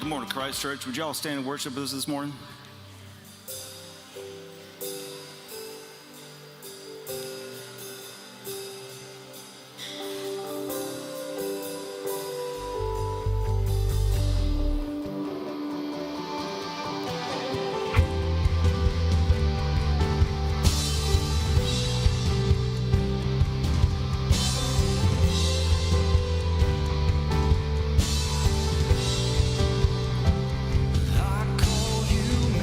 morning, Christ Church. Would you all stand and worship with us this morning? I call you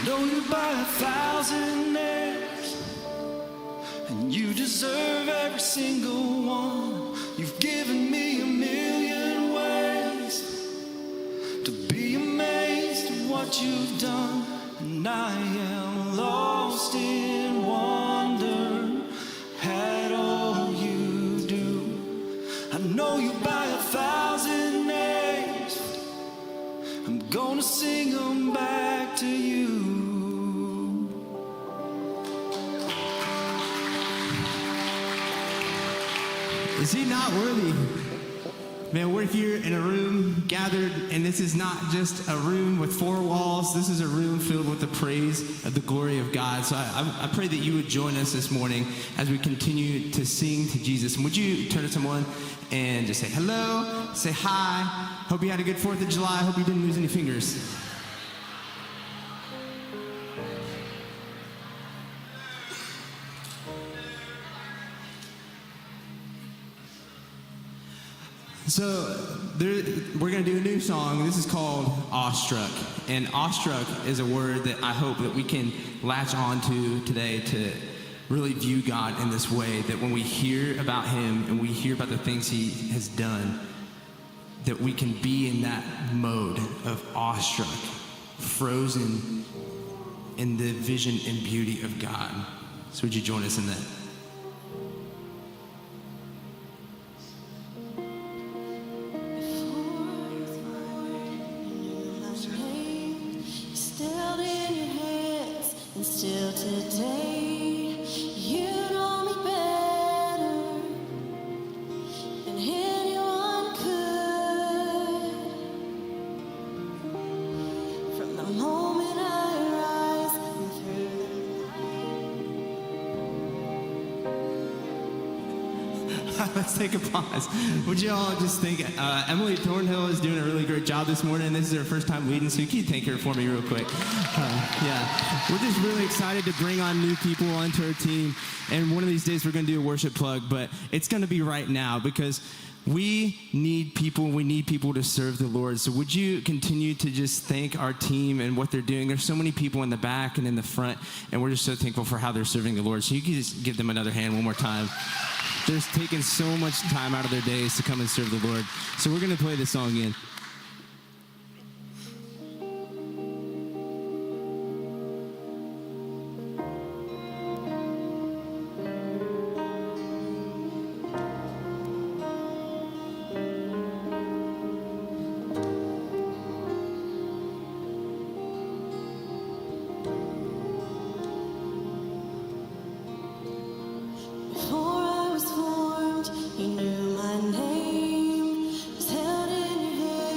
Know you by 1,000 names, and you deserve every single one. You've given me a million ways to be amazed at what you've done, and I am lost in wonder at all you do. I know you by 1,000 names, I'm gonna sing them back to you. Is he not worthy? Man, we're here in a room gathered, and this is not just a room with four walls. This is a room filled with the praise of the glory of God. So I pray that you would join us this morning as we continue to sing to Jesus. And would you turn to someone and just say hello, say hi. Hope you had a good 4th of July. Hope you didn't lose any fingers. So we're going to do a new song. This is called Awestruck. And awestruck is a word that I hope that we can latch on to today to really view God in this way, that when we hear about him and we hear about the things he has done, that we can be in that mode of awestruck, frozen in the vision and beauty of God. So would you join us in that? Still today, you know me better than anyone could. From the moment I rise and through the night. Let's take a pause. Would you all just think, Emily Thornhill is doing a really great job this morning. This is her first time leading, so can you thank her for me real quick? Yeah, we're just really excited to bring on new people onto our team, and one of these days we're going to do a worship plug, but it's going to be right now because we need people to serve the Lord. So would you continue to just thank our team and what they're doing? There's so many people in the back and in the front, and we're just so thankful for how they're serving the Lord. So you can just give them another hand one more time. They're just taking so much time out of their days to come and serve the Lord. So we're going to play this song again. Before I was formed, you knew my name. Was held in your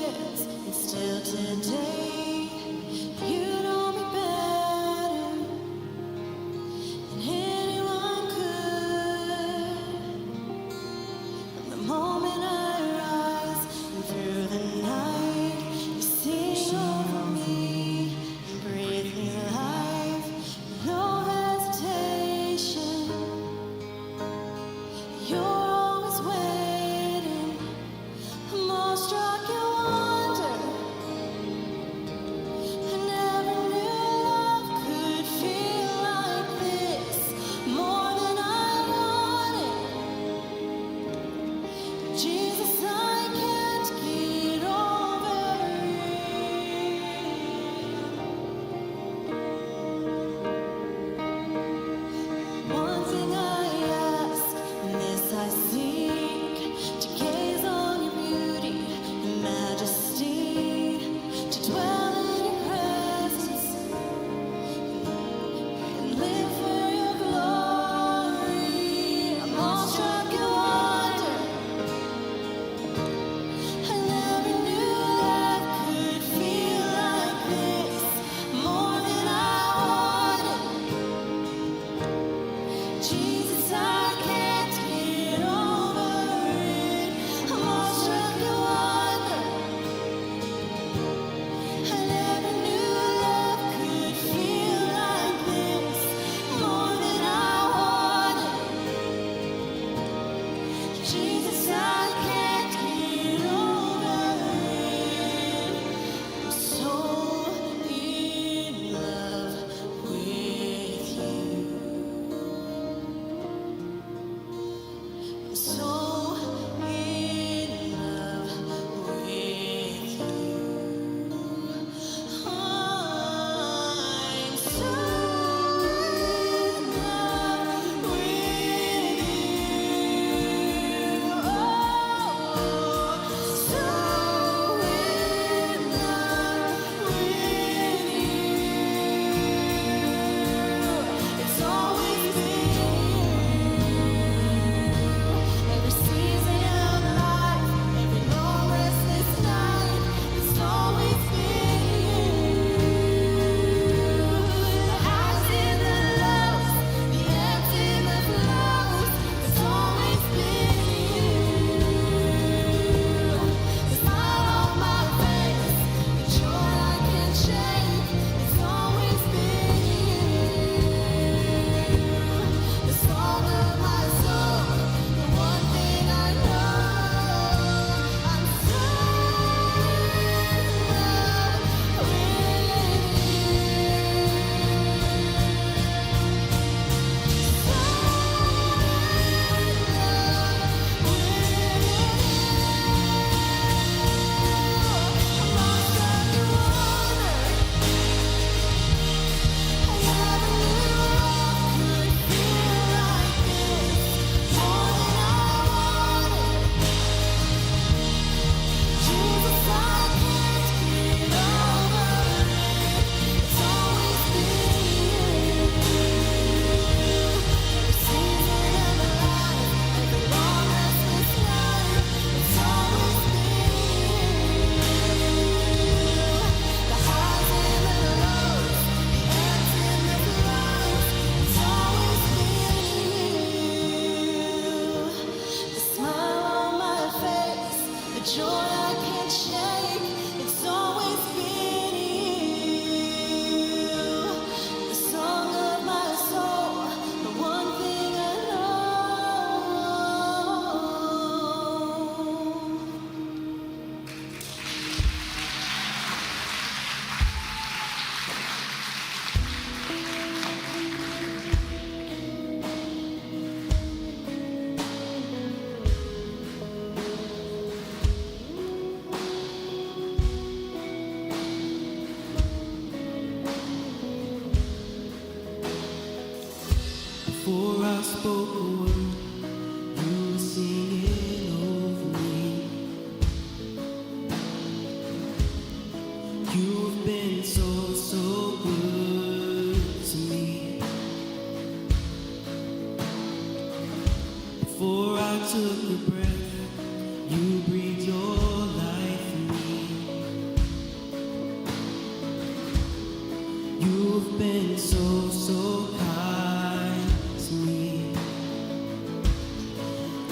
You've been so, so kind to me.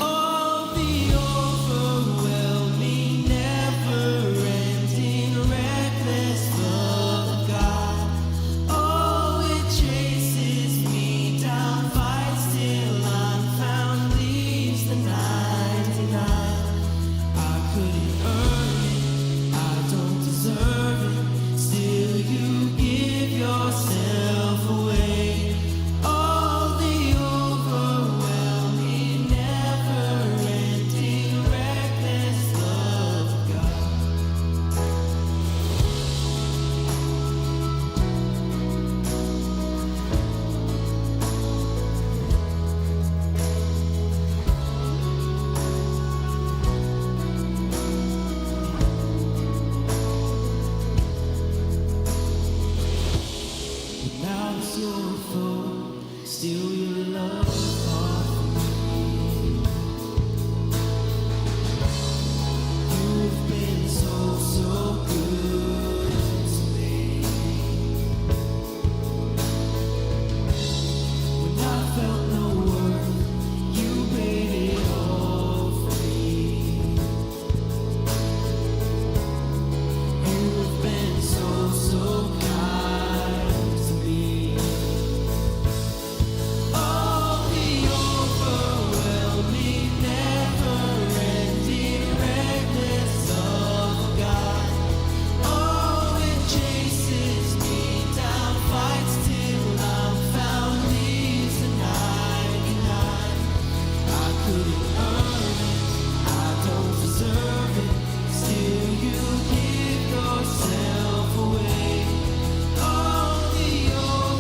Oh, the overwhelming, never-ending, reckless love of God. Oh, it chases me down, fights till I'm found, leaves the 99. I couldn't earn it, I don't deserve it. Still, you give yourself away. Oh, the overwhelming, never-ending, reckless love of God. Now it's your fault, still your love is far from me. You've been so, so good to me. When I felt no worth, you paid it all for me. You've been so, so kind to me. Oh, the overwhelming, never-ending, reckless love of God. Oh, it chases me down, fights till I'm found, leaves the 99. I couldn't earn it, I don't deserve it. Still, you give yourself away. Oh, the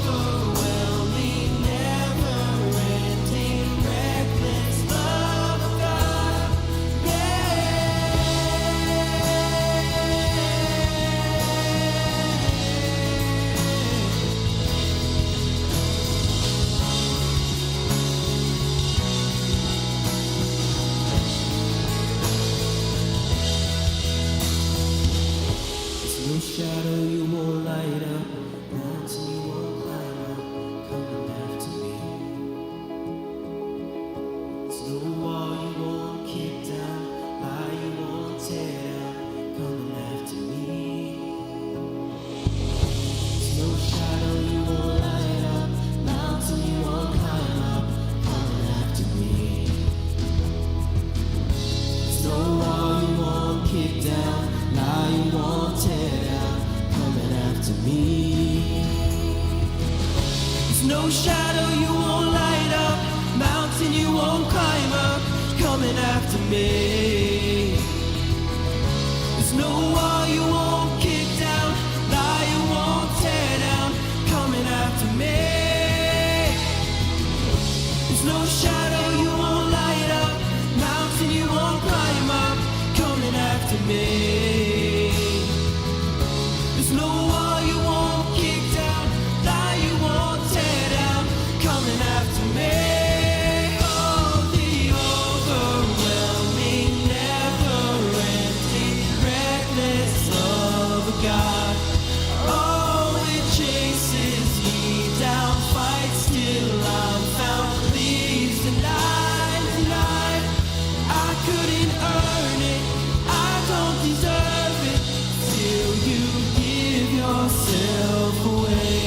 overwhelming, never-ending, reckless love of God. There's no shadow you won't light up, mountain you won't climb up, coming after me. There's no wall you won't kick down, lie you won't tear down, coming after me. There's no shadow you won't light up, mountain you won't climb up, coming after me. There's no wall you won't kick down, lie you won't tear down, coming after me. There's no shadow you won't light up, mountain you won't climb up, coming after me. There's no wall you won't kick down, lie you won't tear down, coming after me. There's no shadow you won't light up, mountain you won't climb up, coming after me. There's no wall you won't kick down, lie you won't tear down, coming after me. Oh, the overwhelming, never-ending, reckless love of God. Oh, it chases me down, fights till I'm found, leaves the 99. I couldn't earn it, I don't deserve it. Still, you give yourself away.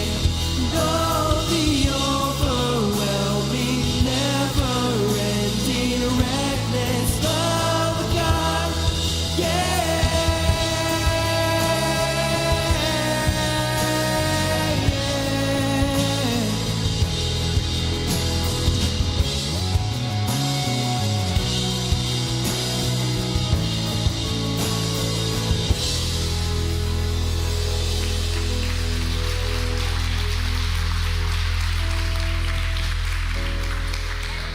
Oh, the overwhelming, never-ending, reckless love of God. Yeah.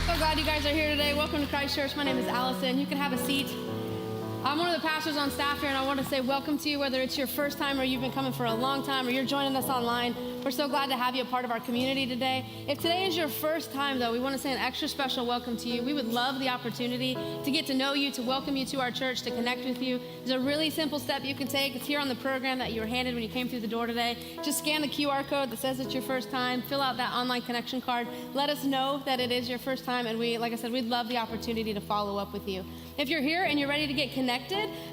So glad you guys are here today. Welcome to Christ Church. My name is Allison. You can have a seat. I'm one of the pastors on staff here, and I want to say welcome to you, whether it's your first time or you've been coming for a long time or you're joining us online. We're so glad to have you a part of our community today. If today is your first time, though, we want to say an extra special welcome to you. We would love the opportunity to get to know you, to welcome you to our church, to connect with you. There's a really simple step you can take. It's here on the program that you were handed when you came through the door today. Just scan the QR code that says it's your first time. Fill out that online connection card. Let us know that it is your first time, and like I said, we'd love the opportunity to follow up with you. If you're here and you're ready to get connected,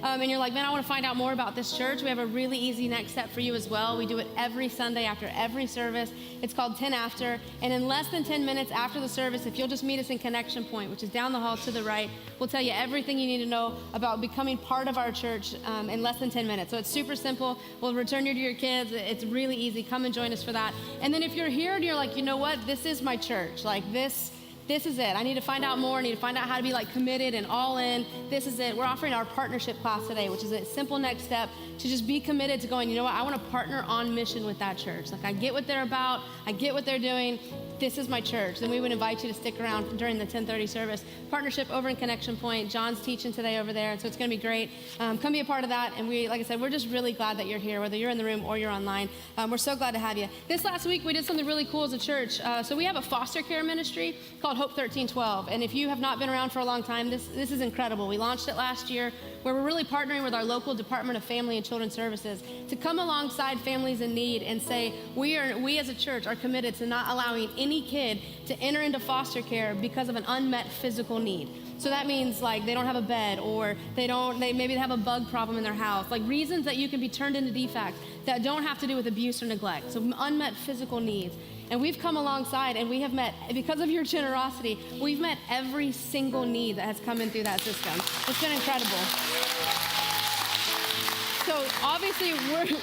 and you're like, man, I want to find out more about this church, we have a really easy next step for you as well. We do it every Sunday after every service. It's called 10 After, and in less than 10 minutes after the service, if you'll just meet us in Connection Point, which is down the hall to the right, we'll tell you everything you need to know about becoming part of our church in less than 10 minutes. So it's super simple. We'll return you to your kids. It's really easy. Come and join us for that. And then if you're here and you're like, you know what, this is my church, like this is it. I need to find out more. I need to find out how to be like committed and all in. This is it. We're offering our partnership class today, which is a simple next step to just be committed to going, you know what, I want to partner on mission with that church. Like I get what they're about. I get what they're doing. This is my church. Then we would invite you to stick around during the 10:30 service. Partnership over in Connection Point. John's teaching today over there, and so it's going to be great. Come be a part of that. And we, like I said, we're just really glad that you're here, whether you're in the room or you're online. We're so glad to have you. This last week, we did something really cool as a church. So we have a foster care ministry called Hope 1312. And if you have not been around for a long time, this is incredible. We launched it last year, where we're really partnering with our local Department of Family and Children's Services to come alongside families in need and say, we as a church are committed to not allowing any kid to enter into foster care because of an unmet physical need. So that means like they don't have a bed, or maybe they have a bug problem in their house, like reasons that you can be turned into defects that don't have to do with abuse or neglect. So unmet physical needs. And we've come alongside and we have met, because of your generosity, we've met every single need that has come in through that system. It's been incredible. So obviously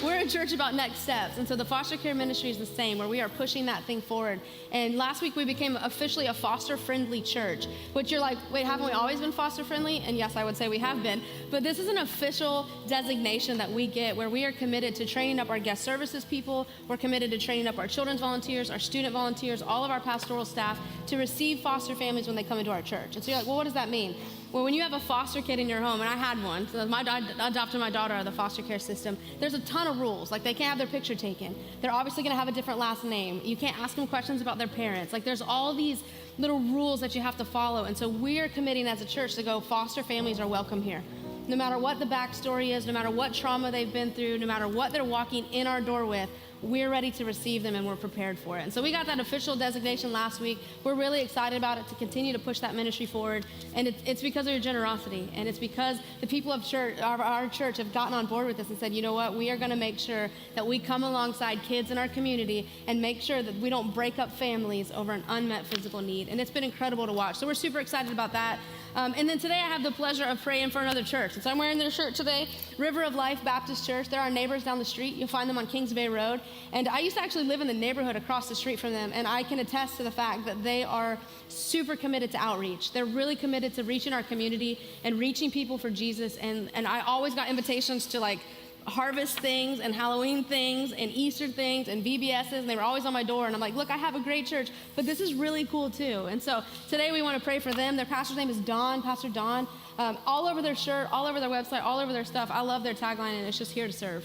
we're a church about next steps, and so the foster care ministry is the same, where we are pushing that thing forward. And last week we became officially a foster-friendly church, which you're like, wait, haven't we always been foster-friendly? And yes, I would say we have been, but this is an official designation that we get, where we are committed to training up our guest services people, we're committed to training up our children's volunteers, our student volunteers, all of our pastoral staff to receive foster families when they come into our church. And so you're like, well, what does that mean? Well, when you have a foster kid in your home, and I had one, so I adopted my daughter out of the foster care system, there's a ton of rules. Like they can't have their picture taken. They're obviously gonna have a different last name. You can't ask them questions about their parents. Like there's all these little rules that you have to follow. And so we're committing as a church to go, foster families are welcome here. No matter what the backstory is, no matter what trauma they've been through, no matter what they're walking in our door with, we're ready to receive them and we're prepared for it. And so we got that official designation last week. We're really excited about it to continue to push that ministry forward. And it's because of your generosity. And it's because the people of our church have gotten on board with this and said, you know what, we are gonna make sure that we come alongside kids in our community and make sure that we don't break up families over an unmet physical need. And it's been incredible to watch. So we're super excited about that. And then today I have the pleasure of praying for another church. And so I'm wearing their shirt today, River of Life Baptist Church. They're our neighbors down the street. You'll find them on Kings Bay Road. And I used to actually live in the neighborhood across the street from them, and I can attest to the fact that they are super committed to outreach. They're really committed to reaching our community and reaching people for Jesus. And I always got invitations to like harvest things and Halloween things and Easter things and VBSs, and they were always on my door. And I'm like, look, I have a great church, but this is really cool too. And so today we want to pray for them. Their pastor's name is Don, Pastor Don. All over their shirt, all over their website, all over their stuff. I love their tagline, and it's just here to serve.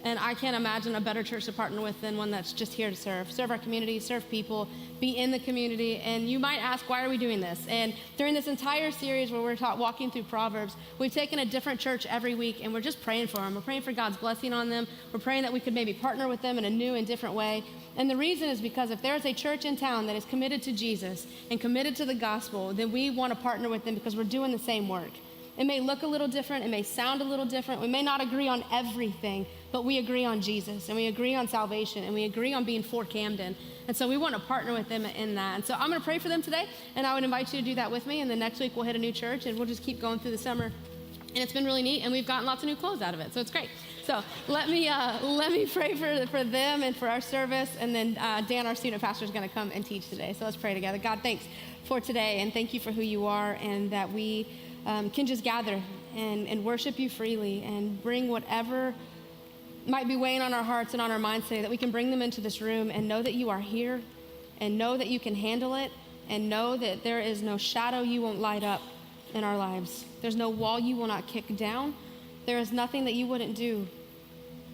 And I can't imagine a better church to partner with than one that's just here to serve our community, serve people, be in the community. And you might ask, why are we doing this? And during this entire series where we're walking through Proverbs, we've taken a different church every week, and we're just praying for them. We're praying for God's blessing on them. We're praying that we could maybe partner with them in a new and different way. And the reason is because if there's a church in town that is committed to Jesus and committed to the gospel, then we want to partner with them because we're doing the same work. It may look a little different. It may sound a little different. We may not agree on everything, but we agree on Jesus, and we agree on salvation, and we agree on being for Camden. And so we want to partner with them in that. And so I'm going to pray for them today, and I would invite you to do that with me. And then next week we'll hit a new church, and we'll just keep going through the summer. And it's been really neat, and we've gotten lots of new clothes out of it, so it's great. So let me pray for them and for our service, and then Dan, our student pastor, is going to come and teach today. So let's pray together. God, thanks for today, and thank you for who you are, and that we can just gather and worship you freely and bring whatever might be weighing on our hearts and on our minds today, that we can bring them into this room and know that you are here and know that you can handle it and know that there is no shadow you won't light up in our lives. There's no wall you will not kick down. There is nothing that you wouldn't do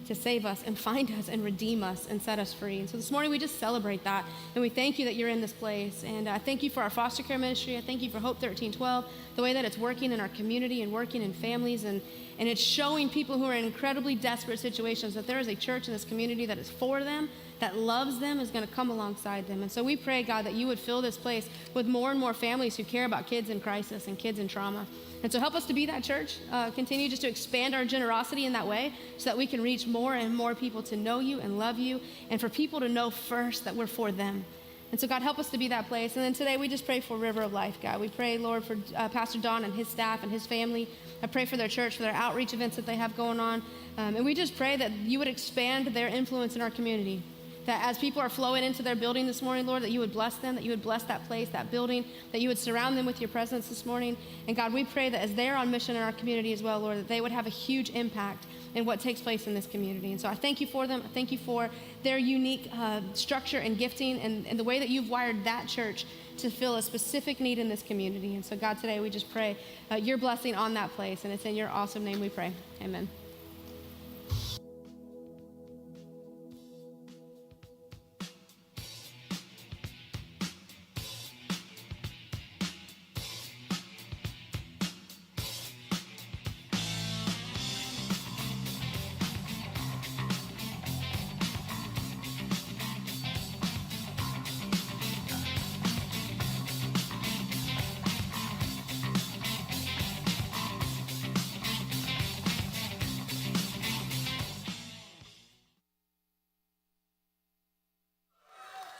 to save us and find us and redeem us and set us free. And so this morning we just celebrate that, and we thank you that you're in this place. And I thank you for our foster care ministry. I thank you for Hope 1312, the way that it's working in our community and working in families, and it's showing people who are in incredibly desperate situations that there is a church in this community that is for them, that loves them, is going to come alongside them. And so we pray, God, that you would fill this place with more and more families who care about kids in crisis and kids in trauma. And so help us to be that church. Continue just to expand our generosity in that way so that we can reach more and more people to know you and love you, and for people to know first that we're for them. And so, God, help us to be that place. And then today we just pray for River of Life, God. We pray, Lord, for Pastor Don and his staff and his family. I pray for their church, for their outreach events that they have going on. And we just pray that you would expand their influence in our community. That as people are flowing into their building this morning, Lord, that you would bless them, that you would bless that place, that building, that you would surround them with your presence this morning. And God, we pray that as they're on mission in our community as well, Lord, that they would have a huge impact in what takes place in this community. And so I thank you for them. I thank you for their unique structure and gifting, and the way that you've wired that church to fill a specific need in this community. And so, God, today we just pray your blessing on that place. And it's in your awesome name we pray. Amen.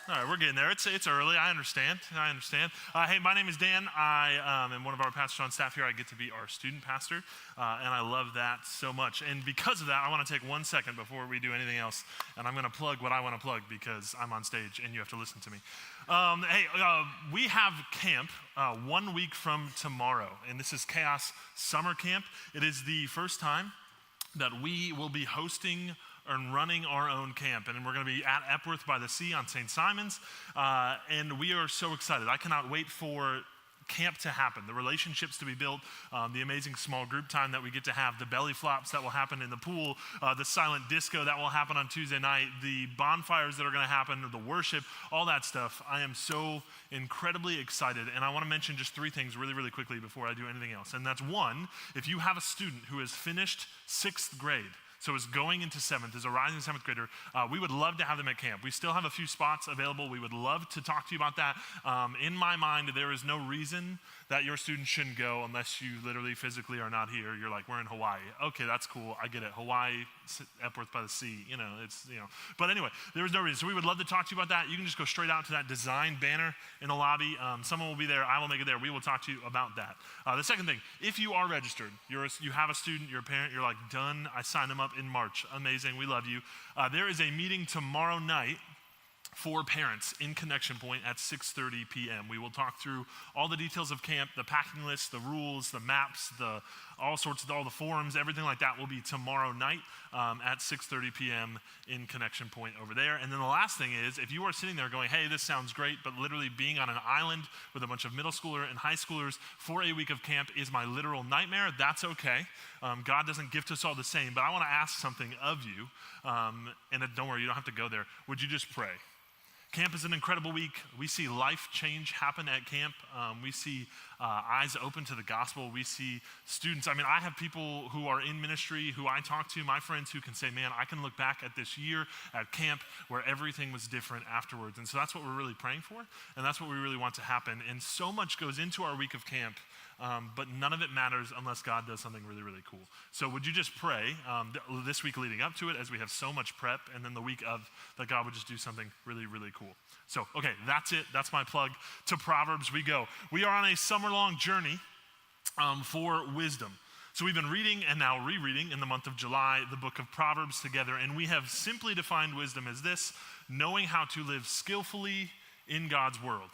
All right, we're getting there. It's early. I understand. Hey, my name is Dan. I am one of our pastors on staff here. I get to be our student pastor, and I love that so much. And because of that, I want to take 1 second before we do anything else, and I'm going to plug what I want to plug because I'm on stage and you have to listen to me. We have camp 1 week from tomorrow, and this is Chaos Summer Camp. It is the first time that we will be hosting and running our own camp, and we're going to be at Epworth by the Sea on St. Simon's, and we are so excited. I cannot wait for camp to happen, the relationships to be built, the amazing small group time that we get to have, the belly flops that will happen in the pool, the silent disco that will happen on Tuesday night, the bonfires that are going to happen, the worship, all that stuff. I am so incredibly excited, and I want to mention just 3 things really, really quickly before I do anything else. And that's 1, if you have a student who has finished 6th grade, so is going into 7th, is a rising 7th grader, we would love to have them at camp. We still have a few spots available. We would love to talk to you about that. In my mind, there is no reason that your student shouldn't go unless you literally physically are not here. You're like, we're in Hawaii. Okay, that's cool. I get it. Hawaii, Epworth by the Sea, But anyway, there is no reason. So we would love to talk to you about that. You can just go straight out to that design banner in the lobby. Someone will be there. I will make it there. We will talk to you about that. The second thing, if you are registered, you have a student, you're a parent, you're like, done, I signed them up in March. Amazing. We love you. There is a meeting tomorrow night for parents in Connection Point at 6:30 p.m. We will talk through all the details of camp, the packing list, the rules, the maps, all the forums, everything like that will be tomorrow night at 6:30 p.m. in Connection Point over there. And then the last thing is, if you are sitting there going, hey, this sounds great, but literally being on an island with a bunch of middle schooler and high schoolers for a week of camp is my literal nightmare, that's okay. God doesn't gift us all the same, but I want to ask something of you, and don't worry, you don't have to go there. Would you just pray? Camp is an incredible week. We see life change happen at camp. We see eyes open to the gospel. We see students. I have people who are in ministry who I talk to, my friends who can say, man, I can look back at this year at camp where everything was different afterwards. And so that's what we're really praying for, and that's what we really want to happen. And so much goes into our week of camp, but none of it matters unless God does something really, really cool. So would you just pray this week leading up to it, as we have so much prep, and then the week of, that God would just do something really, really cool. So, okay, that's it. That's my plug. To Proverbs we go. We are on a summer-long journey for wisdom. So we've been reading and now rereading in the month of July the book of Proverbs together, and we have simply defined wisdom as this: knowing how to live skillfully in God's world.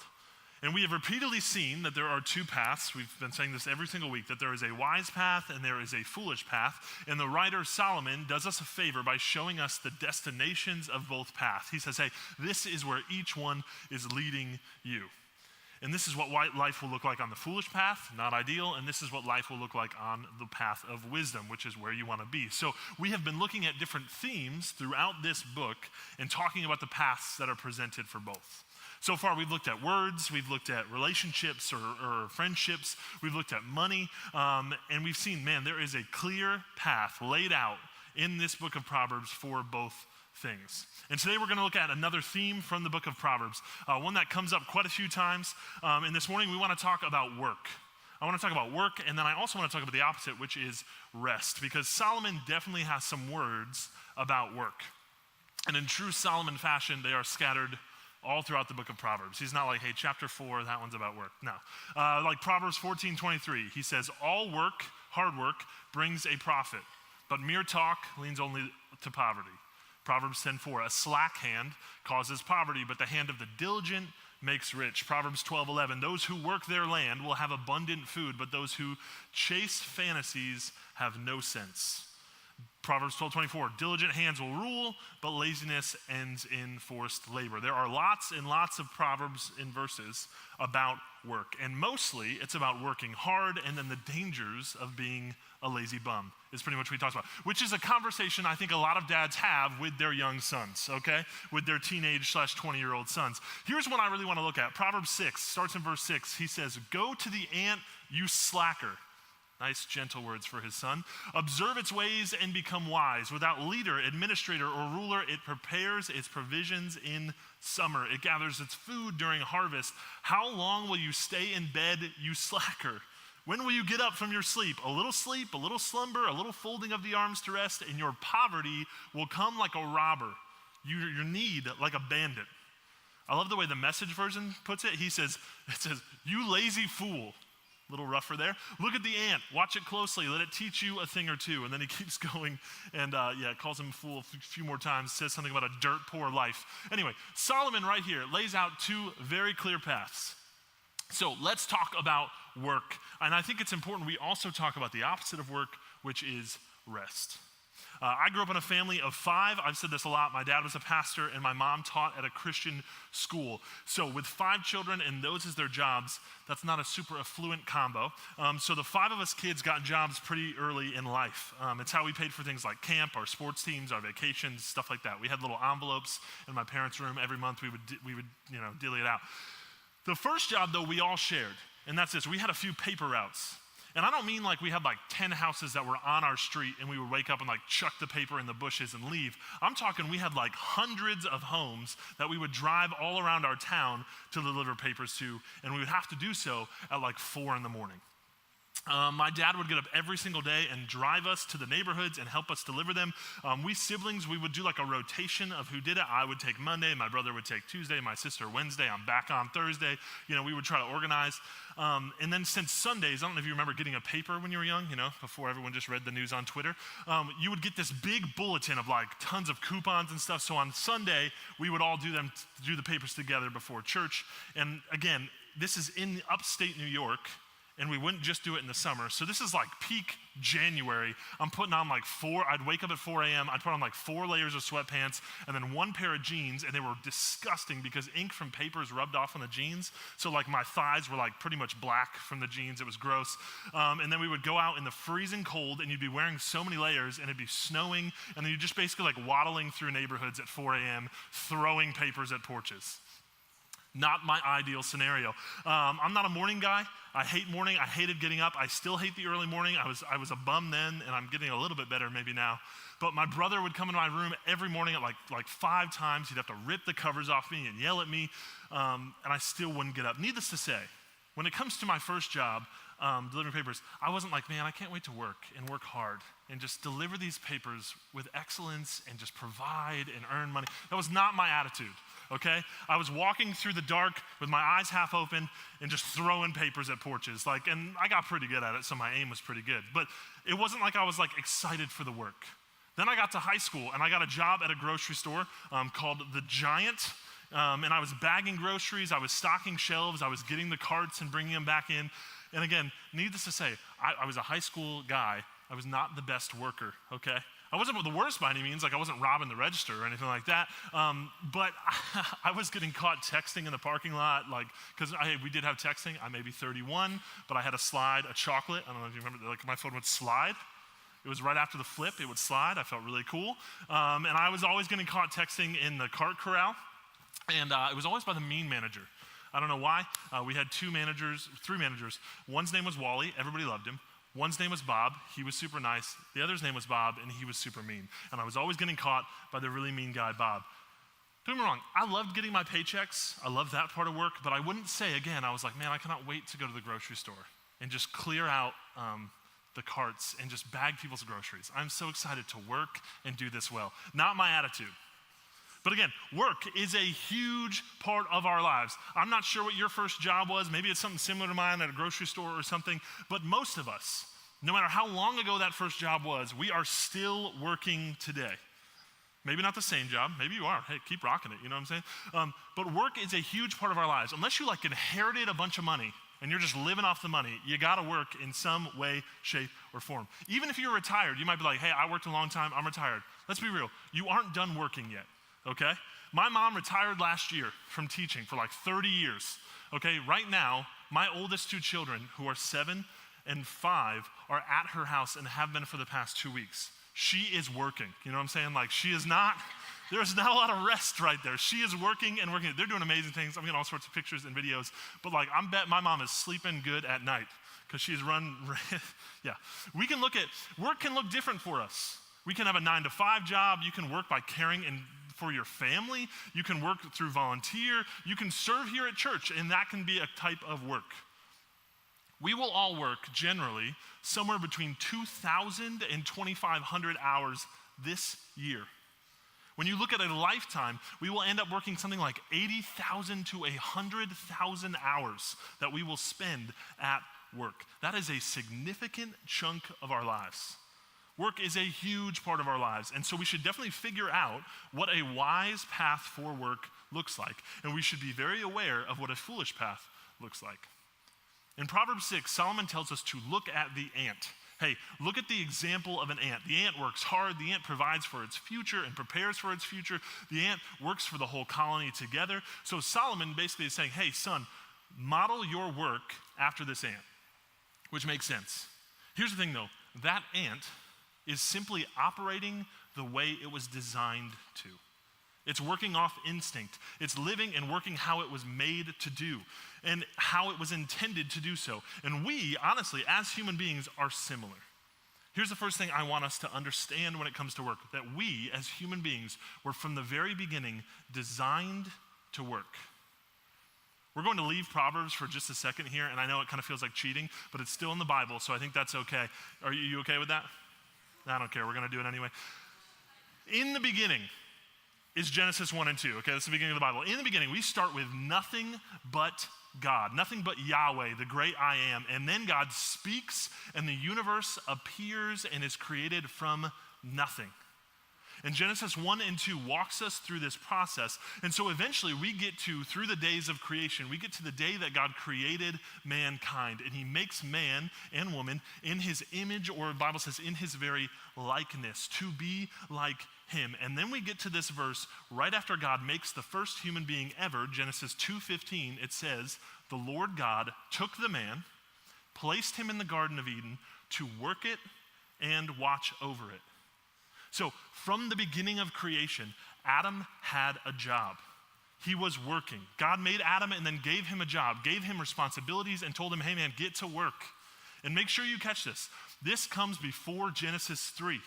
And we have repeatedly seen that there are 2 paths. We've been saying this every single week, that there is a wise path and there is a foolish path. And the writer Solomon does us a favor by showing us the destinations of both paths. He says, hey, this is where each one is leading you. And this is what life will look like on the foolish path, not ideal, and this is what life will look like on the path of wisdom, which is where you want to be. So we have been looking at different themes throughout this book and talking about the paths that are presented for both. So far, we've looked at words, we've looked at relationships or friendships, we've looked at money, and we've seen, man, there is a clear path laid out in this book of Proverbs for both things. And today we're going to look at another theme from the book of Proverbs, one that comes up quite a few times. And this morning we want to talk about work. I want to talk about work, and then I also want to talk about the opposite, which is rest, because Solomon definitely has some words about work. And in true Solomon fashion, they are scattered all throughout the book of Proverbs. He's not like, hey, chapter 4, that one's about work. No. Like Proverbs 14:23, he says, all work, hard work, brings a profit, but mere talk leads only to poverty. Proverbs 10:4, a slack hand causes poverty, but the hand of the diligent makes rich. Proverbs 12:11, those who work their land will have abundant food, but those who chase fantasies have no sense. Proverbs 12:24, diligent hands will rule, but laziness ends in forced labor. There are lots and lots of Proverbs in verses about work, and mostly it's about working hard and then the dangers of being a lazy bum is pretty much what he talks about, which is a conversation I think a lot of dads have with their young sons, okay? With their teenage/20-year-old sons. Here's one I really want to look at. Proverbs 6, starts in verse 6. He says, go to the ant, you slacker. Nice, gentle words for his son. Observe its ways and become wise. Without leader, administrator, or ruler, it prepares its provisions in summer. It gathers its food during harvest. How long will you stay in bed, you slacker? When will you get up from your sleep, a little slumber, a little folding of the arms to rest, and your poverty will come like a robber, your need like a bandit. I love the way the Message version puts it. It says, you lazy fool. A little rougher there. Look at the ant. Watch it closely. Let it teach you a thing or two. And then he keeps going and calls him a fool a few more times, says something about a dirt poor life. Anyway, Solomon right here lays out two very clear paths. So let's talk about work. And I think it's important we also talk about the opposite of work, which is rest. I grew up in a family of 5. I've said this a lot. My dad was a pastor and my mom taught at a Christian school. So with 5 children and those as their jobs, that's not a super affluent combo. So the 5 of us kids got jobs pretty early in life. It's how we paid for things like camp, our sports teams, our vacations, stuff like that. We had little envelopes in my parents' room. Every month we would dilly it out. The first job though we all shared, and that's this. We had a few paper routes. And I don't mean like we had like 10 houses that were on our street and we would wake up and like chuck the paper in the bushes and leave. I'm talking we had like hundreds of homes that we would drive all around our town to deliver papers to, and we would have to do so at like 4 in the morning. My dad would get up every single day and drive us to the neighborhoods and help us deliver them. We siblings, we would do like a rotation of who did it. I would take Monday, my brother would take Tuesday, my sister Wednesday, I'm back on Thursday. We would try to organize. And then since Sundays, I don't know if you remember getting a paper when you were young, before everyone just read the news on Twitter. You would get this big bulletin of like tons of coupons and stuff. So on Sunday, we would all do the papers together before church. And again, this is in upstate New York. And we wouldn't just do it in the summer. So this is like peak January. I'm putting on like I'd wake up at 4 a.m., I'd put on like 4 layers of sweatpants and then 1 pair of jeans, and they were disgusting because ink from papers rubbed off on the jeans. So like my thighs were like pretty much black from the jeans. It was gross. And then we would go out in the freezing cold and you'd be wearing so many layers and it'd be snowing, and then you're just basically like waddling through neighborhoods at 4 a.m. throwing papers at porches. Not my ideal scenario. I'm not a morning guy. I hate morning. I hated getting up. I still hate the early morning. I was a bum then, and I'm getting a little bit better maybe now. But my brother would come into my room every morning at like 5 times. He'd have to rip the covers off me and yell at me, and I still wouldn't get up. Needless to say, when it comes to my first job, delivering papers, I wasn't like, man, I can't wait to work and work hard and just deliver these papers with excellence and just provide and earn money. That was not my attitude. Okay? I was walking through the dark with my eyes half open and just throwing papers at porches. And I got pretty good at it, so my aim was pretty good. But it wasn't like I was excited for the work. Then I got to high school and I got a job at a grocery store called The Giant. And I was bagging groceries, I was stocking shelves, I was getting the carts and bringing them back in. And again, needless to say, I was a high school guy. I was not the best worker, okay? I wasn't the worst by any means, like I wasn't robbing the register or anything like that, but I was getting caught texting in the parking lot, like, because we did have texting. I may be 31, but I had a chocolate. I don't know if you remember, like my phone would slide. It was right after the flip, it would slide. I felt really cool. And I was always getting caught texting in the cart corral, and it was always by the mean manager. I don't know why. We had three managers. One's name was Wally, everybody loved him. One's name was Bob, he was super nice. The other's name was Bob, and he was super mean. And I was always getting caught by the really mean guy, Bob. Don't get me wrong, I loved getting my paychecks. I loved that part of work, but I wouldn't say, again, I was like, man, I cannot wait to go to the grocery store and just clear out the carts and just bag people's groceries. I'm so excited to work and do this well. Not my attitude. But again, work is a huge part of our lives. I'm not sure what your first job was. Maybe it's something similar to mine at a grocery store or something. But most of us, no matter how long ago that first job was, we are still working today. Maybe not the same job. Maybe you are. Hey, keep rocking it. You know what I'm saying? But work is a huge part of our lives. Unless you like inherited a bunch of money and you're just living off the money, you got to work in some way, shape, or form. Even if you're retired, you might be like, hey, I worked a long time. I'm retired. Let's be real. You aren't done working yet. Okay? My mom retired last year from teaching for like 30 years. Okay? Right now, my oldest two children, who are 7 and 5, are at her house and have been for the past 2 weeks. She is working. You know what I'm saying? Like, there's not a lot of rest right there. She is working and working. They're doing amazing things. I'm getting all sorts of pictures and videos. But like, I'm bet my mom is sleeping good at night because she's yeah. Work can look different for us. We can have a 9-to-5 job. You can work by caring for your family. You can work through volunteer. You can serve here at church, and that can be a type of work. We will all work generally somewhere between 2,000 and 2,500 hours this year. When you look at a lifetime, we will end up working something like 80,000 to 100,000 hours that we will spend at work. That is a significant chunk of our lives. Work is a huge part of our lives, and so we should definitely figure out what a wise path for work looks like, and we should be very aware of what a foolish path looks like. In Proverbs 6, Solomon tells us to look at the ant. Hey, look at the example of an ant. The ant works hard. The ant provides for its future and prepares for its future. The ant works for the whole colony together. So Solomon basically is saying, hey, son, model your work after this ant, which makes sense. Here's the thing, though. That ant is simply operating the way it was designed to. It's working off instinct. It's living and working how it was made to do and how it was intended to do so. And we, honestly, as human beings, are similar. Here's the first thing I want us to understand when it comes to work, that we, as human beings, were from the very beginning designed to work. We're going to leave Proverbs for just a second here, and I know it kind of feels like cheating, but it's still in the Bible, so I think that's okay. Are you okay with that? I don't care. We're going to do it anyway. In the beginning is Genesis 1 and 2. Okay, that's the beginning of the Bible. In the beginning, we start with nothing but God, nothing but Yahweh, the great I am. And then God speaks, and the universe appears and is created from nothing. And Genesis 1 and 2 walks us through this process. And so eventually we get to, through the days of creation, we get to the day that God created mankind. And he makes man and woman in his image, or the Bible says in his very likeness, to be like him. And then we get to this verse right after God makes the first human being ever, Genesis 2:15, it says, the Lord God took the man, placed him in the Garden of Eden to work it and watch over it. So from the beginning of creation, Adam had a job. He was working. God made Adam and then gave him a job, gave him responsibilities, and told him, hey man, get to work. And make sure you catch this. This comes before Genesis 3.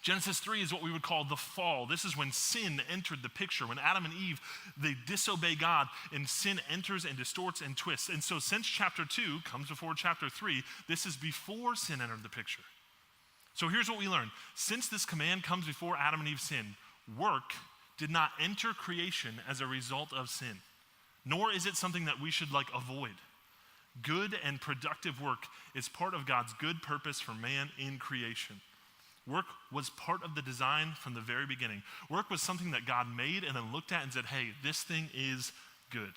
Genesis 3 is what we would call the fall. This is when sin entered the picture. When Adam and Eve, they disobey God, and sin enters and distorts and twists. And so since chapter 2 comes before chapter 3, this is before sin entered the picture. So here's what we learn. Since this command comes before Adam and Eve sinned, work did not enter creation as a result of sin, nor is it something that we should avoid. Good and productive work is part of God's good purpose for man in creation. Work was part of the design from the very beginning. Work was something that God made and then looked at and said, hey, this thing is good.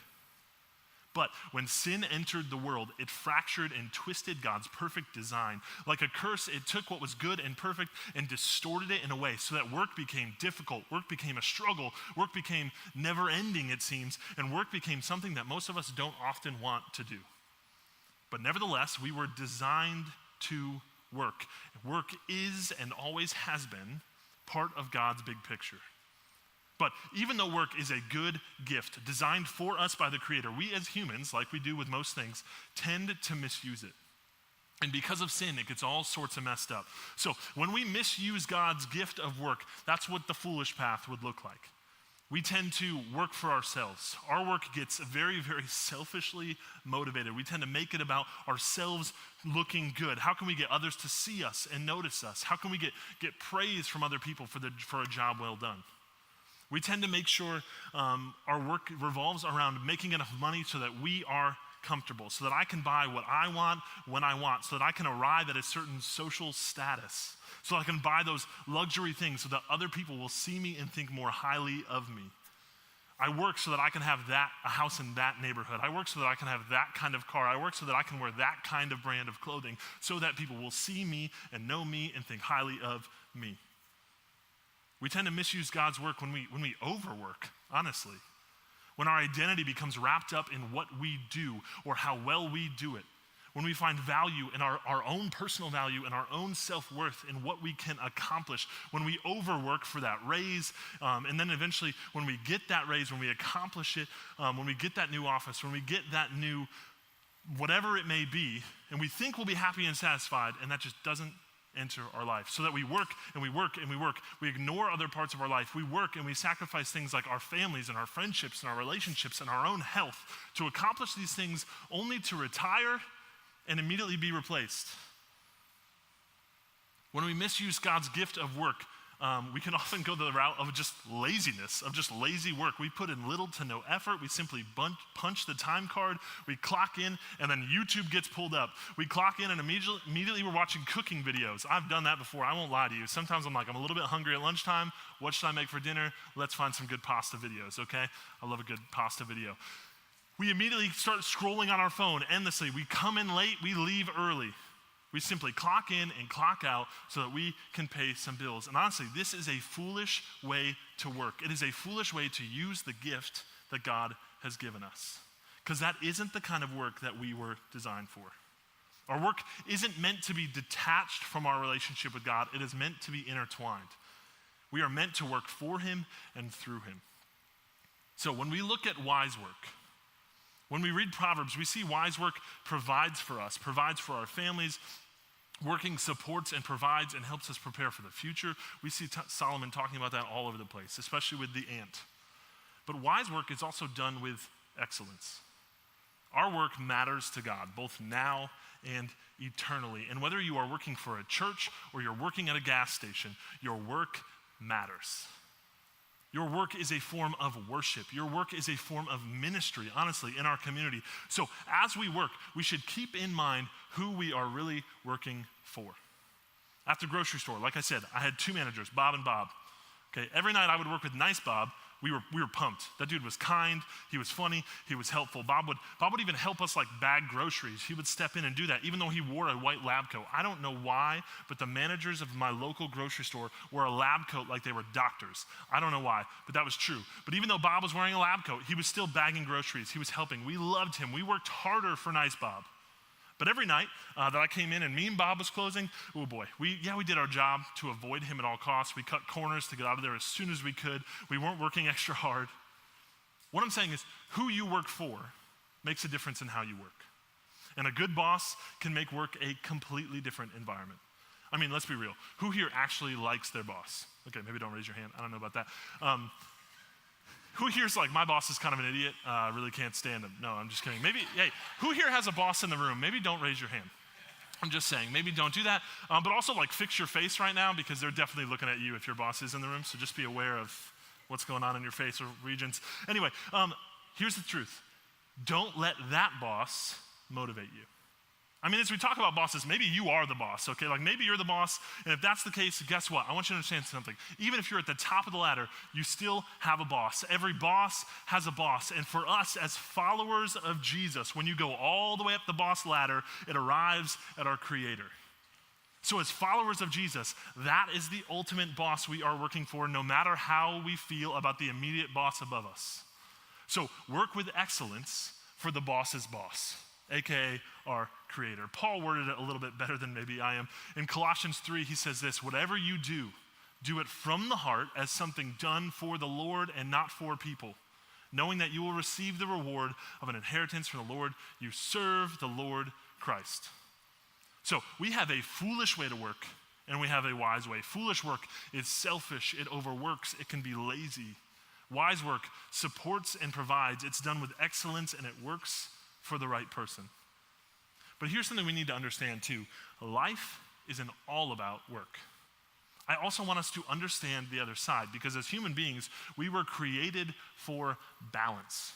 But when sin entered the world, it fractured and twisted God's perfect design. Like a curse, it took what was good and perfect and distorted it in a way so that work became difficult, work became a struggle, work became never-ending, it seems, and work became something that most of us don't often want to do. But nevertheless, we were designed to work. Work is and always has been part of God's big picture. But even though work is a good gift designed for us by the Creator, we as humans, like we do with most things, tend to misuse it. And because of sin, it gets all sorts of messed up. So when we misuse God's gift of work, that's what the foolish path would look like. We tend to work for ourselves. Our work gets very, very selfishly motivated. We tend to make it about ourselves looking good. How can we get others to see us and notice us? How can we get praise from other people for a job well done? We tend to make sure our work revolves around making enough money so that we are comfortable, so that I can buy what I want when I want, so that I can arrive at a certain social status, so that I can buy those luxury things so that other people will see me and think more highly of me. I work so that I can have a house in that neighborhood. I work so that I can have that kind of car. I work so that I can wear that kind of brand of clothing so that people will see me and know me and think highly of me. We tend to misuse God's work when we overwork, honestly. When our identity becomes wrapped up in what we do or how well we do it. When we find value in our own personal value and our own self-worth in what we can accomplish. When we overwork for that raise, and then eventually when we get that raise, when we accomplish it, when we get that new office, when we get that new whatever it may be, and we think we'll be happy and satisfied, and that just doesn't enter our life. So that we work and we work and we work. We ignore other parts of our life. We work and we sacrifice things like our families and our friendships and our relationships and our own health to accomplish these things only to retire and immediately be replaced. When we misuse God's gift of work, we can often go the route of just laziness, of just lazy work. We put in little to no effort. We simply punch the time card. We clock in, and then YouTube gets pulled up. We clock in, and immediately we're watching cooking videos. I've done that before. I won't lie to you. Sometimes I'm a little bit hungry at lunchtime. What should I make for dinner? Let's find some good pasta videos, okay? I love a good pasta video. We immediately start scrolling on our phone endlessly. We come in late. We leave early. We simply clock in and clock out so that we can pay some bills. And honestly, this is a foolish way to work. It is a foolish way to use the gift that God has given us. Because that isn't the kind of work that we were designed for. Our work isn't meant to be detached from our relationship with God. It is meant to be intertwined. We are meant to work for Him and through Him. So when we look at wise work, when we read Proverbs, we see wise work provides for us, provides for our families. Working supports and provides and helps us prepare for the future. We see Solomon talking about that all over the place, especially with the ant. But wise work is also done with excellence. Our work matters to God, both now and eternally. And whether you are working for a church or you're working at a gas station, your work matters. Your work is a form of worship. Your work is a form of ministry, honestly, in our community. So as we work, we should keep in mind who we are really working for. At the grocery store, like I said, I had two managers, Bob and Bob. Okay, every night I would work with Nice Bob. We were pumped. That dude was kind, he was funny, he was helpful. Bob would even help us bag groceries. He would step in and do that, even though he wore a white lab coat. I don't know why, but the managers of my local grocery store wore a lab coat like they were doctors. I don't know why, but that was true. But even though Bob was wearing a lab coat, he was still bagging groceries. He was helping. We loved him. We worked harder for Nice Bob. But every night that I came in and me and Bob was closing, oh boy, we did our job to avoid him at all costs. We cut corners to get out of there as soon as we could. We weren't working extra hard. What I'm saying is who you work for makes a difference in how you work. And a good boss can make work a completely different environment. I mean, let's be real. Who here actually likes their boss? Okay, maybe don't raise your hand. I don't know about that. Who here's my boss is kind of an idiot, I really can't stand him. No, I'm just kidding. Maybe, hey, who here has a boss in the room? Maybe don't raise your hand. I'm just saying, maybe don't do that. But also fix your face right now because they're definitely looking at you if your boss is in the room. So just be aware of what's going on in your face or regions. Anyway, here's the truth. Don't let that boss motivate you. I mean, as we talk about bosses, maybe you are the boss, okay? Like maybe you're the boss, and if that's the case, guess what? I want you to understand something. Even if you're at the top of the ladder, you still have a boss. Every boss has a boss, and for us as followers of Jesus, when you go all the way up the boss ladder, it arrives at our Creator. So as followers of Jesus, that is the ultimate boss we are working for, no matter how we feel about the immediate boss above us. So work with excellence for the boss's boss, aka our Creator. Paul worded it a little bit better than maybe I am. In Colossians 3, he says this: whatever you do, do it from the heart as something done for the Lord and not for people, knowing that you will receive the reward of an inheritance from the Lord. You serve the Lord Christ. So we have a foolish way to work, and we have a wise way. Foolish work is selfish, it overworks, it can be lazy. Wise work supports and provides. It's done with excellence, and it works for the right person. But here's something we need to understand too. Life isn't all about work. I also want us to understand the other side, because as human beings, we were created for balance.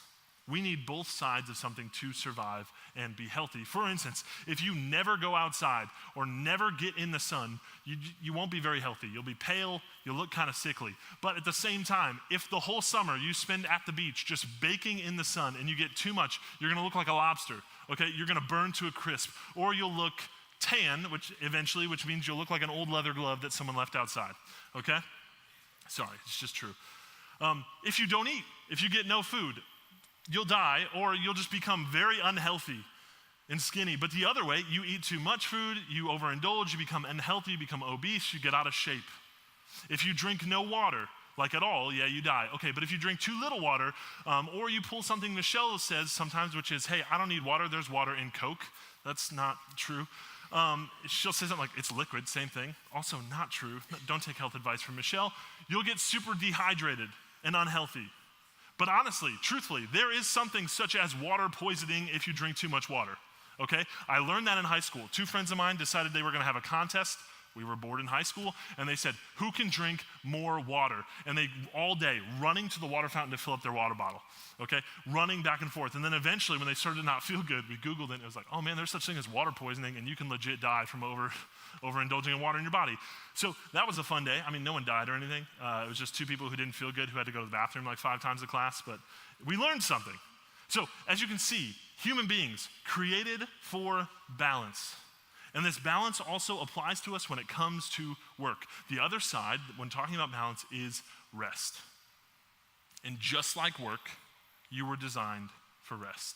We need both sides of something to survive and be healthy. For instance, if you never go outside or never get in the sun, you won't be very healthy. You'll be pale, you'll look kind of sickly. But at the same time, if the whole summer you spend at the beach just baking in the sun and you get too much, you're gonna look like a lobster, okay? You're gonna burn to a crisp, or you'll look tan, which means you'll look like an old leather glove that someone left outside, okay? Sorry, it's just true. If you don't eat, if you get no food, you'll die, or you'll just become very unhealthy and skinny. But the other way, you eat too much food, you overindulge, you become unhealthy, you become obese, you get out of shape. If you drink no water, like at all, yeah, you die. Okay, but if you drink too little water, or you pull something Michelle says sometimes, which is, hey, I don't need water, there's water in Coke. That's not true. She'll say something like, it's liquid, same thing. Also not true. Don't take health advice from Michelle. You'll get super dehydrated and unhealthy. But honestly, truthfully, there is something such as water poisoning if you drink too much water, okay? I learned that in high school. 2 friends of mine decided they were gonna have a contest. We were bored in high school, and they said, who can drink more water? And they, all day, running to the water fountain to fill up their water bottle, okay? Running back and forth. And then eventually, when they started to not feel good, we Googled it, and it was like, oh man, there's such thing as water poisoning, and you can legit die from overindulging in water in your body. So that was a fun day. I mean, no one died or anything. It was just 2 people who didn't feel good, who had to go to the bathroom like 5 times a class, but we learned something. So as you can see, human beings created for balance. And this balance also applies to us when it comes to work. The other side, when talking about balance, is rest. And just like work, you were designed for rest.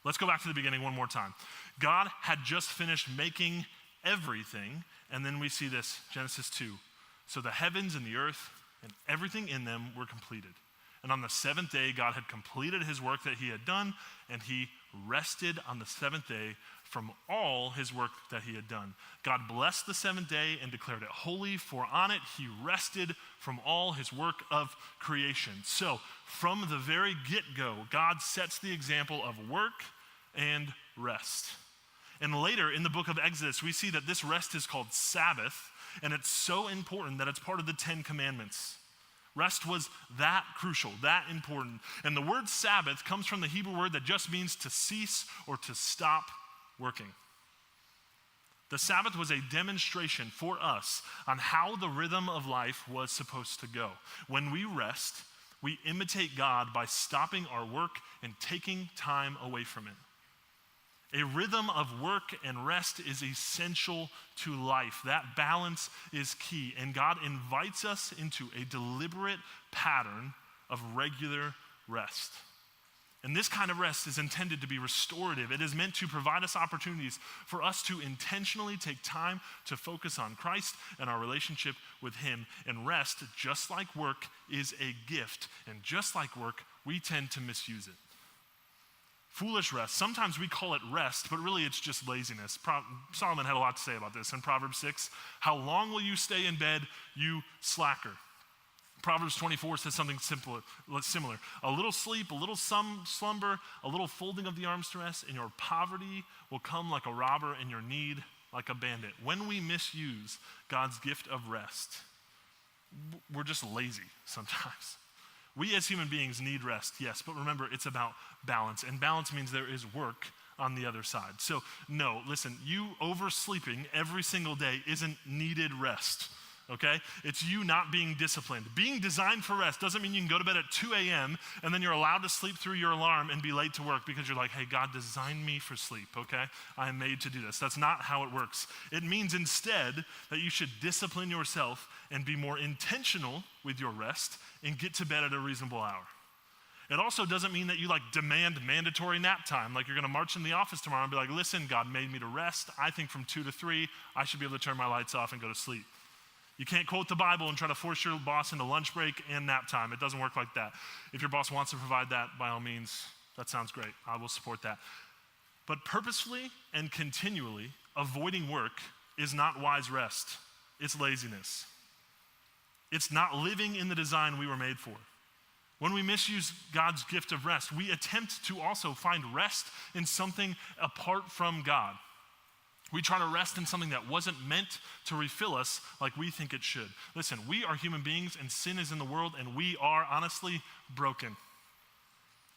Let's go back to the beginning one more time. God had just finished making everything, and then we see this, Genesis 2. So the heavens and the earth and everything in them were completed. And on the 7th day, God had completed his work that he had done, and he rested on the 7th day from all his work that he had done. God blessed the 7th day and declared it holy, for on it he rested from all his work of creation. So from the very get-go, God sets the example of work and rest. And later in the book of Exodus, we see that this rest is called Sabbath, and it's so important that it's part of the 10 Commandments. Rest was that crucial, that important. And the word Sabbath comes from the Hebrew word that just means to cease or to stop working. The Sabbath was a demonstration for us on how the rhythm of life was supposed to go. When we rest, we imitate God by stopping our work and taking time away from it. A rhythm of work and rest is essential to life. That balance is key, and God invites us into a deliberate pattern of regular rest. And this kind of rest is intended to be restorative. It is meant to provide us opportunities for us to intentionally take time to focus on Christ and our relationship with him. And rest, just like work, is a gift. And just like work, we tend to misuse it. Foolish rest. Sometimes we call it rest, but really it's just laziness. Solomon had a lot to say about this in Proverbs 6. How long will you stay in bed, you slacker? Proverbs 24 says something similar. A little sleep, a little slumber, a little folding of the arms to rest, and your poverty will come like a robber and your need like a bandit. When we misuse God's gift of rest, we're just lazy sometimes. We as human beings need rest, yes, but remember, it's about balance. And balance means there is work on the other side. So no, listen, you oversleeping every single day isn't needed rest. Okay? It's you not being disciplined. Being designed for rest doesn't mean you can go to bed at 2 a.m. and then you're allowed to sleep through your alarm and be late to work because you're like, hey, God designed me for sleep, okay? I am made to do this. That's not how it works. It means instead that you should discipline yourself and be more intentional with your rest and get to bed at a reasonable hour. It also doesn't mean that you demand mandatory nap time, like you're gonna march in the office tomorrow and be like, listen, God made me to rest. I think from 2 to 3, I should be able to turn my lights off and go to sleep. You can't quote the Bible and try to force your boss into lunch break and nap time. It doesn't work like that. If your boss wants to provide that, by all means, that sounds great. I will support that. But purposefully and continually avoiding work is not wise rest. It's laziness. It's not living in the design we were made for. When we misuse God's gift of rest, we attempt to also find rest in something apart from God. We try to rest in something that wasn't meant to refill us like we think it should. Listen, we are human beings and sin is in the world and we are honestly broken.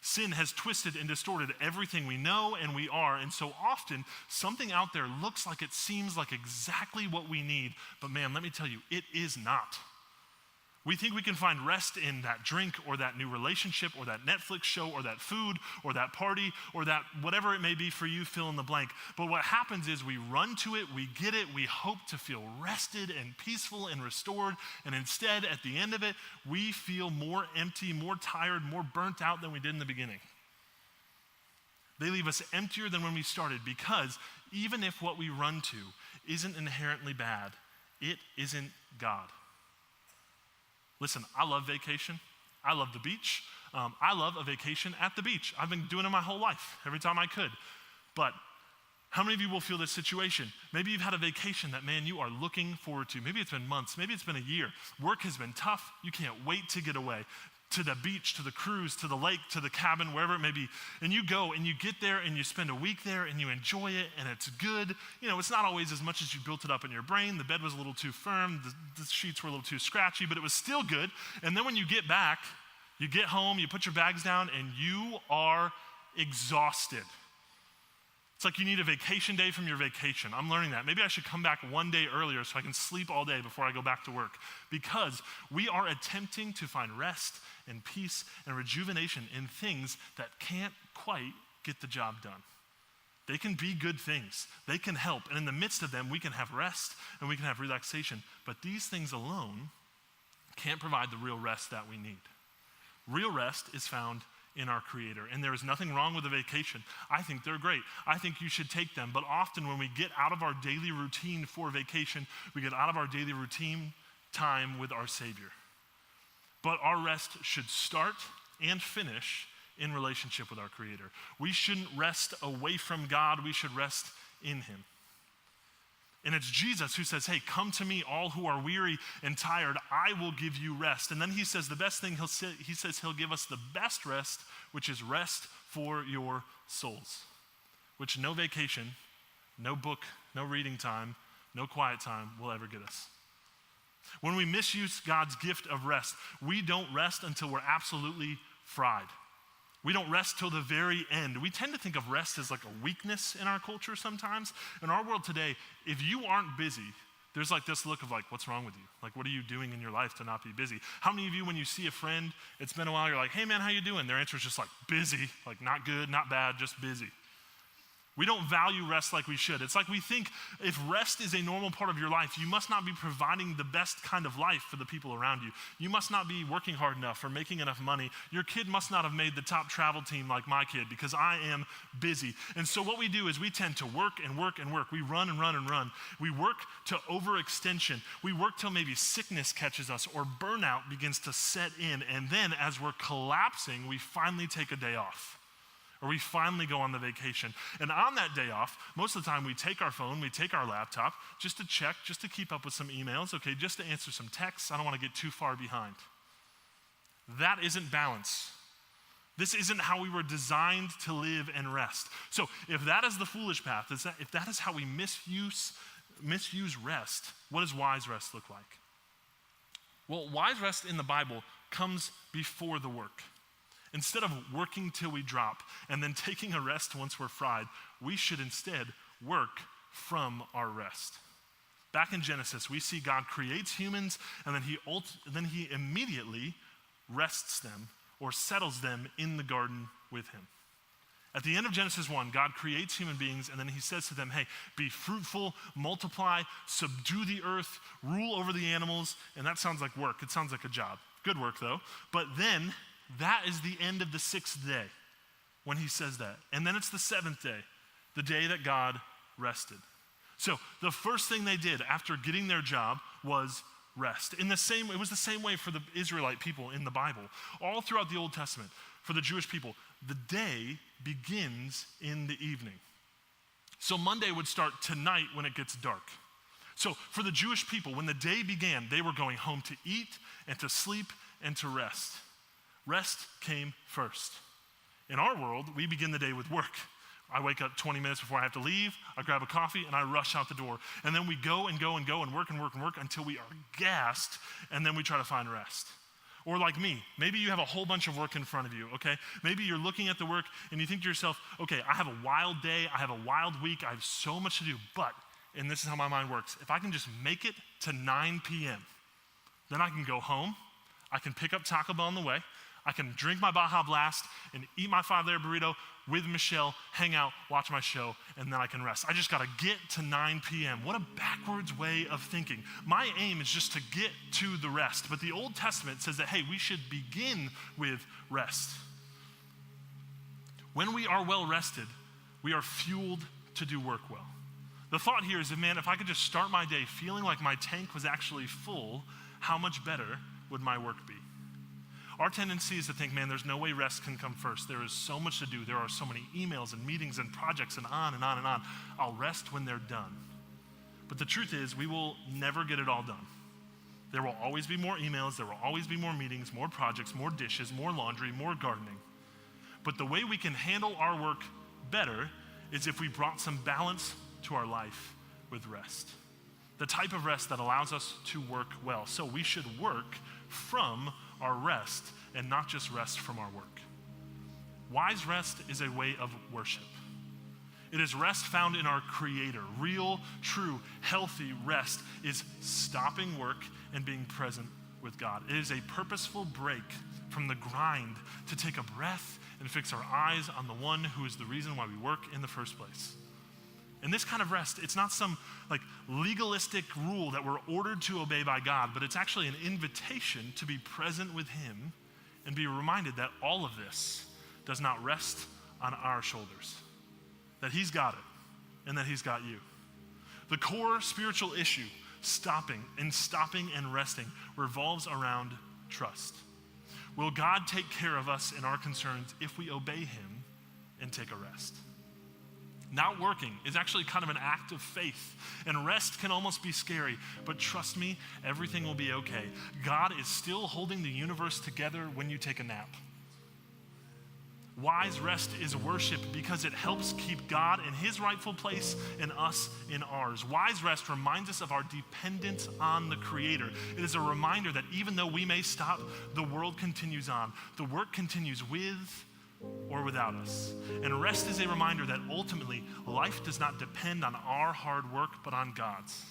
Sin has twisted and distorted everything we know and we are, and so often something out there looks like it seems like exactly what we need, but man, let me tell you, it is not. We think we can find rest in that drink or that new relationship or that Netflix show or that food or that party or that whatever it may be for you, fill in the blank. But what happens is we run to it, we get it, we hope to feel rested and peaceful and restored, and instead at the end of it, we feel more empty, more tired, more burnt out than we did in the beginning. They leave us emptier than when we started because even if what we run to isn't inherently bad, it isn't God. Listen, I love vacation. I love the beach. I love a vacation at the beach. I've been doing it my whole life, every time I could. But how many of you will feel this situation? Maybe you've had a vacation that, man, you are looking forward to. Maybe it's been months. Maybe it's been a year. Work has been tough. You can't wait to get away. To the beach, to the cruise, to the lake, to the cabin, wherever it may be. And you go and you get there and you spend a week there and you enjoy it and it's good. You know, it's not always as much as you built it up in your brain. The bed was a little too firm, the sheets were a little too scratchy, but it was still good. And then when you get back, you get home, you put your bags down and you are exhausted. It's like you need a vacation day from your vacation. I'm learning that. Maybe I should come back one day earlier so I can sleep all day before I go back to work. Because we are attempting to find rest and peace and rejuvenation in things that can't quite get the job done. They can be good things. They can help. And in the midst of them, we can have rest and we can have relaxation. But these things alone can't provide the real rest that we need. Real rest is found in our Creator. And there is nothing wrong with a vacation. I think they're great. I think you should take them. But often when we get out of our daily routine for vacation, we get out of our daily routine time with our Savior. But our rest should start and finish in relationship with our Creator. We shouldn't rest away from God. We should rest in Him. And it's Jesus who says, hey, come to me, all who are weary and tired. I will give you rest. And then he says the best thing, he says he'll give us the best rest, which is rest for your souls, which no vacation, no book, no reading time, no quiet time will ever get us. When we misuse God's gift of rest, we don't rest until we're absolutely fried. We don't rest till the very end. We tend to think of rest as like a weakness in our culture sometimes. In our world today, if you aren't busy, there's like this look of like, what's wrong with you? Like, what are you doing in your life to not be busy? How many of you, when you see a friend, it's been a while, you're like, hey man, how you doing? Their answer is just like, busy, like not good, not bad, just busy. We don't value rest like we should. It's like we think if rest is a normal part of your life, you must not be providing the best kind of life for the people around you. You must not be working hard enough or making enough money. Your kid must not have made the top travel team like my kid because I am busy. And so what we do is we tend to work and work and work. We run and run and run. We work to overextension. We work till maybe sickness catches us or burnout begins to set in. And then as we're collapsing, we finally take a day off. Or we finally go on the vacation. And on that day off, most of the time we take our phone, we take our laptop, just to check, just to keep up with some emails, okay, just to answer some texts. I don't want to get too far behind. That isn't balance. This isn't how we were designed to live and rest. So if that is the foolish path, if that is how we misuse rest, what does wise rest look like? Well, wise rest in the Bible comes before the work. Instead of working till we drop and then taking a rest once we're fried, we should instead work from our rest. Back in Genesis, we see God creates humans and then he immediately rests them or settles them in the garden with him. At the end of Genesis 1, God creates human beings and then he says to them, hey, be fruitful, multiply, subdue the earth, rule over the animals. And that sounds like work. It sounds like a job. Good work though. But then that is the end of the sixth day when he says that. And then it's the seventh day, the day that God rested. So the first thing they did after getting their job was rest. It was the same way for the Israelite people in the Bible. All throughout the Old Testament, for the Jewish people, the day begins in the evening. So Monday would start tonight when it gets dark. So for the Jewish people, when the day began, they were going home to eat and to sleep and to rest. Rest came first. In our world, we begin the day with work. I wake up 20 minutes before I have to leave, I grab a coffee, and I rush out the door. And then we go and go and go and work and work and work until we are gassed, and then we try to find rest. Or like me, maybe you have a whole bunch of work in front of you, okay? Maybe you're looking at the work and you think to yourself, okay, I have a wild day, I have a wild week, I have so much to do, but, and this is how my mind works, if I can just make it to 9 p.m., then I can go home, I can pick up Taco Bell on the way, I can drink my Baja Blast and eat my 5-layer burrito with Michelle, hang out, watch my show, and then I can rest. I just gotta get to 9 p.m. What a backwards way of thinking. My aim is just to get to the rest, but the Old Testament says that, hey, we should begin with rest. When we are well rested, we are fueled to do work well. The thought here is that, man, if I could just start my day feeling like my tank was actually full, how much better would my work be? Our tendency is to think, man, there's no way rest can come first. There is so much to do. There are so many emails and meetings and projects and on and on and on. I'll rest when they're done. But the truth is, we will never get it all done. There will always be more emails. There will always be more meetings, more projects, more dishes, more laundry, more gardening. But the way we can handle our work better is if we brought some balance to our life with rest. The type of rest that allows us to work well. So we should work from our rest and not just rest from our work. Wise rest is a way of worship. It is rest found in our Creator. Real, true, healthy rest is stopping work and being present with God. It is a purposeful break from the grind to take a breath and fix our eyes on the one who is the reason why we work in the first place. And this kind of rest, it's not some like legalistic rule that we're ordered to obey by God, but it's actually an invitation to be present with Him and be reminded that all of this does not rest on our shoulders, that He's got it and that He's got you. The core spiritual issue, stopping and resting, revolves around trust. Will God take care of us and our concerns if we obey Him and take a rest? Not working is actually kind of an act of faith, and rest can almost be scary, but trust me, everything will be okay. God is still holding the universe together when you take a nap. Wise rest is worship because it helps keep God in His rightful place and us in ours. Wise rest reminds us of our dependence on the Creator. It is a reminder that even though we may stop, the world continues on. The work continues with or without us. And rest is a reminder that ultimately life does not depend on our hard work, but on God's.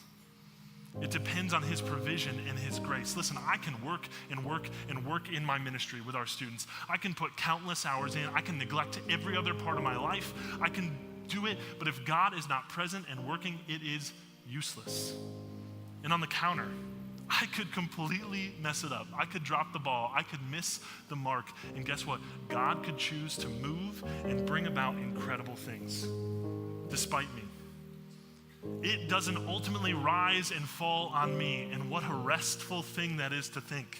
It depends on His provision and His grace. Listen, I can work and work and work in my ministry with our students. I can put countless hours in. I can neglect every other part of my life. I can do it, but if God is not present and working, it is useless. And on the counter, I could completely mess it up. I could drop the ball. I could miss the mark. And guess what? God could choose to move and bring about incredible things despite me. It doesn't ultimately rise and fall on me. And what a restful thing that is to think.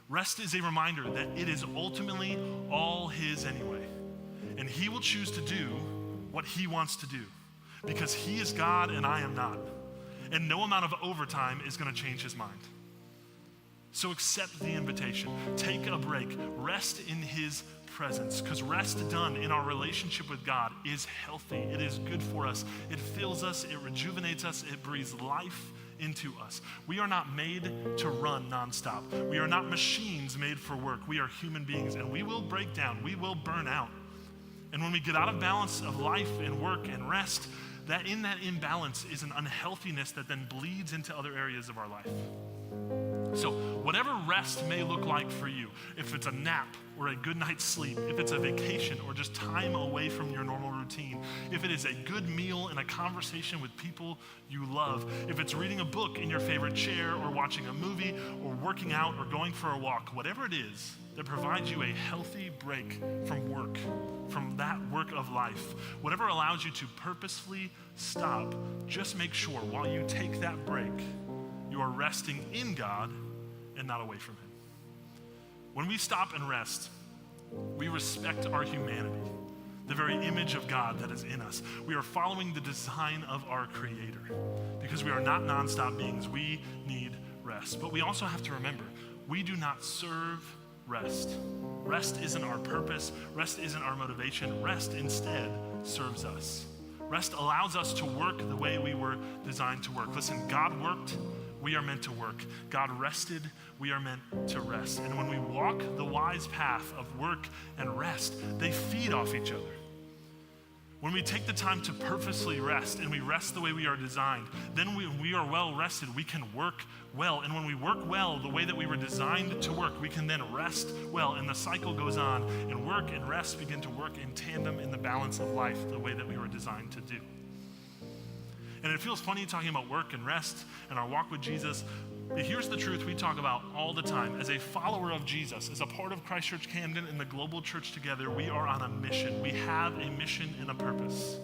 Rest is a reminder that it is ultimately all His anyway. And He will choose to do what He wants to do because He is God and I am not. And no amount of overtime is going to change His mind. So accept the invitation. Take a break. Rest in His presence, because rest done in our relationship with God is healthy. It is good for us. It fills us. It rejuvenates us. It breathes life into us. We are not made to run nonstop. We are not machines made for work. We are human beings, and we will break down. We will burn out. And when we get out of balance of life and work and rest, that in that imbalance is an unhealthiness that then bleeds into other areas of our life. So whatever rest may look like for you, if it's a nap or a good night's sleep, if it's a vacation or just time away from your normal routine, if it is a good meal and a conversation with people you love, if it's reading a book in your favorite chair or watching a movie or working out or going for a walk, whatever it is that provides you a healthy break from work, from that work of life, whatever allows you to purposefully stop, just make sure while you take that break, you are resting in God and not away from Him. When we stop and rest, we respect our humanity, the very image of God that is in us. We are following the design of our Creator. Because we are not nonstop beings, we need rest. But we also have to remember, we do not serve rest. Rest isn't our purpose. Rest isn't our motivation. Rest instead serves us. Rest allows us to work the way we were designed to work. Listen, God worked, we are meant to work. God rested, we are meant to rest. And when we walk the wise path of work and rest, they feed off each other. When we take the time to purposely rest and we rest the way we are designed, then we are well rested, we can work well. And when we work well the way that we were designed to work, we can then rest well. And the cycle goes on, and work and rest begin to work in tandem in the balance of life the way that we were designed to do. And it feels funny talking about work and rest and our walk with Jesus, but here's the truth we talk about all the time. As a follower of Jesus, as a part of Christ Church Camden and the global church together, we are on a mission. We have a mission and a purpose.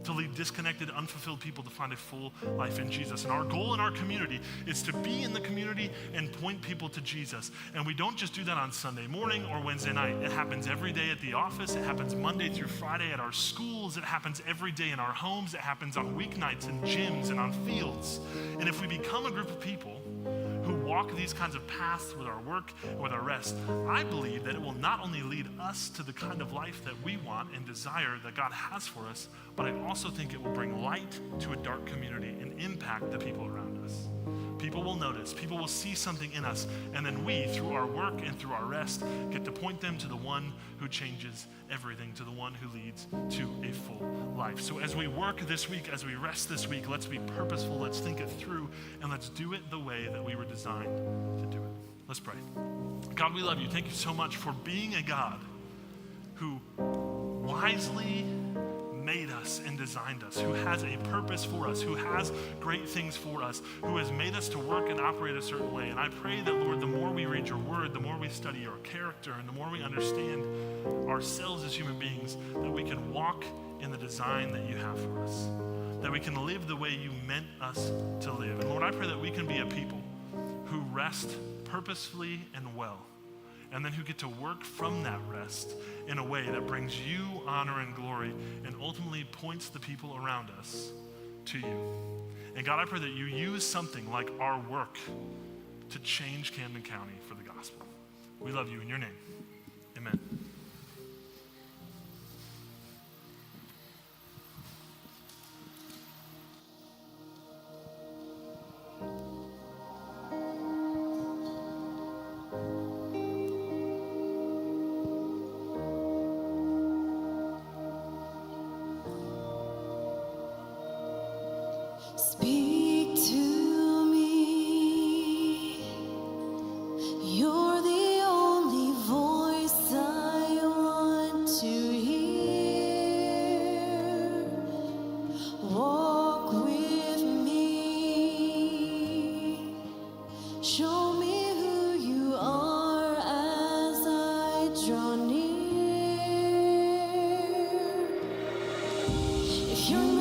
To lead disconnected, unfulfilled people to find a full life in Jesus. And our goal in our community is to be in the community and point people to Jesus. And we don't just do that on Sunday morning or Wednesday night. It happens every day at the office. It happens Monday through Friday at our schools. It happens every day in our homes. It happens on weeknights in gyms and on fields. And if we become a group of people who walk these kinds of paths with our work and with our rest, I believe that it will not only lead us to the kind of life that we want and desire that God has for us, but I also think it will bring light to a dark community and impact the people around us. People will notice, people will see something in us, and then we, through our work and through our rest, get to point them to the one who changes everything, to the one who leads to a full life. So as we work this week, as we rest this week, let's be purposeful, let's think it through, and let's do it the way that we were designed to do it. Let's pray. God, we love you. Thank you so much for being a God who wisely made us and designed us, who has a purpose for us, who has great things for us, who has made us to work and operate a certain way. And I pray that, Lord, the more we read your word, the more we study your character, and the more we understand ourselves as human beings, that we can walk in the design that you have for us, that we can live the way you meant us to live. And Lord, I pray that we can be a people who rest purposefully and well, and then who get to work from that rest in a way that brings you honor and glory and ultimately points the people around us to you. And God, I pray that you use something like our work to change Camden County for the gospel. We love you in your name. Amen. Speak to me. You're the only voice I want to hear. Walk with me. Show me who you are as I draw near. If you're